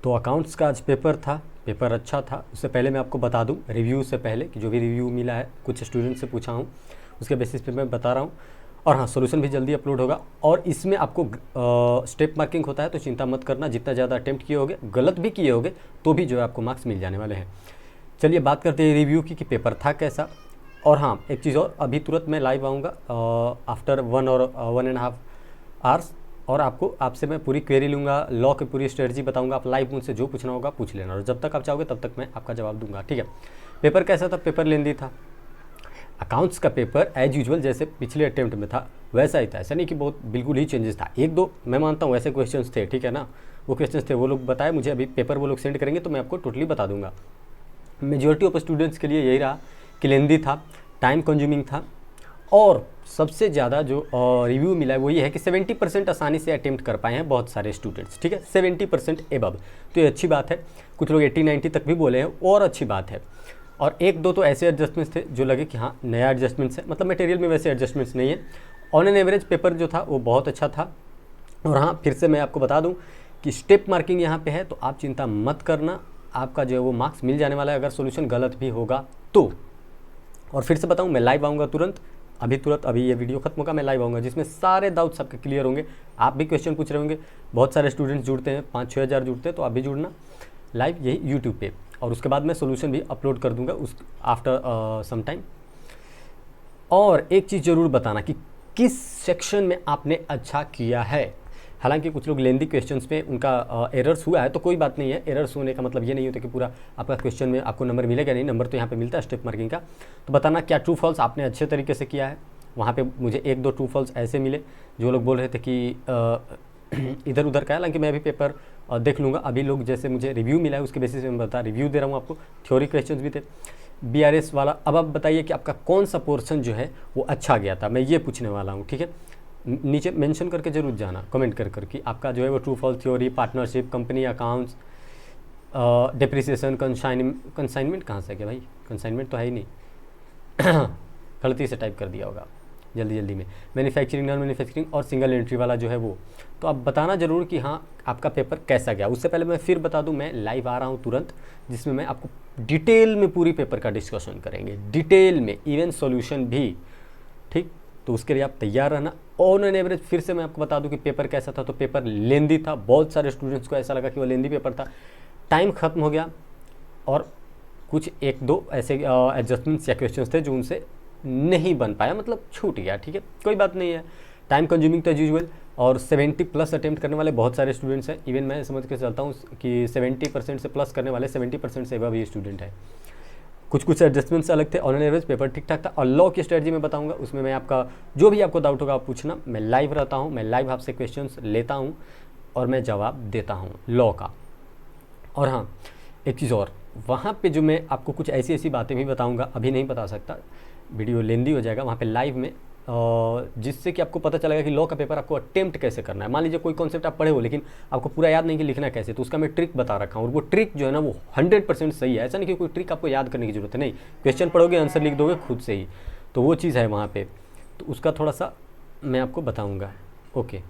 तो अकाउंट्स का आज पेपर था, पेपर अच्छा था। उससे पहले मैं आपको बता दूं रिव्यू से पहले कि जो भी रिव्यू मिला है कुछ स्टूडेंट से पूछा हूं, उसके बेसिस पे मैं बता रहा हूं। और हाँ, सॉल्यूशन भी जल्दी अपलोड होगा। और इसमें आपको स्टेप मार्किंग होता है, तो चिंता मत करना, जितना ज़्यादा अटेम्प्ट किए होगे, गलत भी किए होगे तो भी जो है आपको मार्क्स मिल जाने वाले हैं। चलिए बात करते हैं रिव्यू की कि पेपर था कैसा। और हाँ, एक चीज़ और, अभी तुरंत मैं लाइव आऊँगा आफ्टर 1 और 1.5 आवर्स, और आपसे मैं पूरी क्वेरी लूँगा, लॉ की पूरी स्ट्रेटजी बताऊँगा। आप लाइव मुझसे जो पूछना होगा पूछ लेना, और जब तक आप चाहोगे तब तक मैं आपका जवाब दूंगा, ठीक है। पेपर कैसा था? पेपर लेंदी था। अकाउंट्स का पेपर एज यूजुअल जैसे पिछले अटेम्प्ट में था वैसा ही था, ऐसा नहीं कि बहुत बिल्कुल ही चेंजेस था। एक दो मैं मानता हूँ ऐसे क्वेश्चंस थे, ठीक है ना, वो क्वेश्चंस थे, वो लोग बताए मुझे, अभी पेपर वो लोग सेंड करेंगे तो मैं आपको टोटली बता दूंगा। मेजॉरिटी ऑफ स्टूडेंट्स के लिए यही रहा कि लेंदी था, टाइम कंज्यूमिंग था, और सबसे ज़्यादा जो रिव्यू मिला है वो ये है कि 70% आसानी से अटेम्प्ट कर पाए हैं बहुत सारे स्टूडेंट्स, ठीक है, 70% एबव। तो ये अच्छी बात है। कुछ लोग 80-90 तक भी बोले हैं, और अच्छी बात है। और एक दो तो ऐसे एडजस्टमेंट्स थे जो लगे कि हाँ नया एडजस्टमेंट्स है, मतलब मटेरियल में वैसे एडजस्टमेंट्स नहीं है। ऑन एन एवरेज पेपर जो था वो बहुत अच्छा था। और हाँ, फिर से मैं आपको बता दूं कि स्टेप मार्किंग यहाँ पे है, तो आप चिंता मत करना, आपका जो है वो मार्क्स मिल जाने वाला है अगर सोल्यूशन गलत भी होगा तो। और फिर से बताऊं, मैं लाइव आऊँगा तुरंत, अभी ये वीडियो खत्म होगा, मैं लाइव आऊँगा जिसमें सारे डाउट्स आपके क्लियर होंगे। आप भी क्वेश्चन पूछ रहे होंगे, बहुत सारे स्टूडेंट्स जुड़ते हैं, 5-6 हज़ार जुड़ते हैं, तो आप भी जुड़ना लाइव यही यूट्यूब पे। और उसके बाद मैं सोल्यूशन भी अपलोड कर दूंगा उस आफ्टर सम टाइम। और एक चीज़ ज़रूर बताना कि किस सेक्शन में आपने अच्छा किया है। हालांकि कुछ लोग लेंदी क्वेश्चंस में उनका एरर्स हुआ है, तो कोई बात नहीं है। एरर्स होने का मतलब ये नहीं होता कि पूरा आपका क्वेश्चन में आपको नंबर मिलेगा नहीं, नंबर तो यहाँ पे मिलता है स्टेप मार्किंग का। तो बताना क्या ट्रू फॉल्स आपने अच्छे तरीके से किया है। वहाँ पे मुझे 1-2 ट्रू फॉल्स ऐसे मिले जो लोग बोल रहे थे कि इधर उधर का है। हालांकि मैं अभी पेपर देख लूँगा। अभी लोग जैसे मुझे रिव्यू मिला है उसके बेसिस पे मैं रिव्यू दे रहा हूँ आपको। थ्योरी क्वेश्चंस भी थे, BRS वाला। अब आप बताइए कि आपका कौन सा पोर्शन जो है वो अच्छा गया था, मैं ये पूछने वाला हूँ, ठीक है। नीचे मेंशन करके जरूर जाना, कमेंट कर कि आपका जो है वो true false, theory, partnership, company accounts, depreciation, consignment कहाँ से गया भाई, कंसाइनमेंट तो है ही नहीं गलती से टाइप कर दिया होगा जल्दी में। मैन्युफैक्चरिंग, नॉन मैन्युफैक्चरिंग और सिंगल एंट्री वाला जो है वो। तो आप बताना ज़रूर कि हाँ आपका पेपर कैसा गया। उससे पहले मैं फिर बता दूं, मैं लाइव आ रहा हूँ तुरंत, जिसमें मैं आपको डिटेल में पूरी पेपर का डिस्कशन करेंगे, डिटेल में, इवन सॉल्यूशन भी, ठीक। तो उसके लिए आप तैयार रहना। ऑन एन एवरेज फिर से मैं आपको बता दूं कि पेपर कैसा था। तो पेपर लेंदी था, बहुत सारे स्टूडेंट्स को ऐसा लगा कि वो लेंदी पेपर था। टाइम खत्म हो गया, और कुछ 1-2 ऐसे एडजस्टमेंट्स या क्वेश्चंस थे जो उनसे नहीं बन पाया, मतलब छूट गया, ठीक है, कोई बात नहीं है। टाइम कंज्यूमिंग तो एज यूजुअल, और 70+ अटेम्प्ट करने वाले बहुत सारे स्टूडेंट्स हैं। इवन मैं समझ के चलता हूँ कि 70% से प्लस करने वाले 70% से एबव ही स्टूडेंट है। कुछ एडजस्टमेंट्स अलग थे। ऑन एन एवरेज पेपर ठीक ठाक था। और लॉ की स्ट्रेटजी में बताऊंगा, उसमें मैं आपका जो भी आपको डाउट होगा आप पूछना। मैं लाइव रहता हूँ, मैं लाइव आपसे क्वेश्चंस लेता हूँ और मैं जवाब देता हूँ लॉ का। और हाँ, एक चीज़ और, वहाँ पे जो मैं आपको कुछ ऐसी ऐसी बातें भी बताऊँगा, अभी नहीं बता सकता, वीडियो लेंदी हो जाएगा वहाँ पे लाइव में, जिससे कि आपको पता चलेगा कि लॉ का पेपर आपको अटेम्प्ट कैसे करना है। मान लीजिए कोई कॉन्सेप्ट आप पढ़े हो लेकिन आपको पूरा याद नहीं कि लिखना कैसे, तो उसका मैं ट्रिक बता रखा हूँ। और वो ट्रिक जो है ना वो 100% सही है। ऐसा नहीं कि कोई ट्रिक आपको याद करने की जरूरत है, नहीं, क्वेश्चन पढ़ोगे आंसर लिख दोगे खुद से ही, तो वो चीज़ है वहाँ पर। तो उसका थोड़ा सा मैं आपको बताऊँगा। ओके।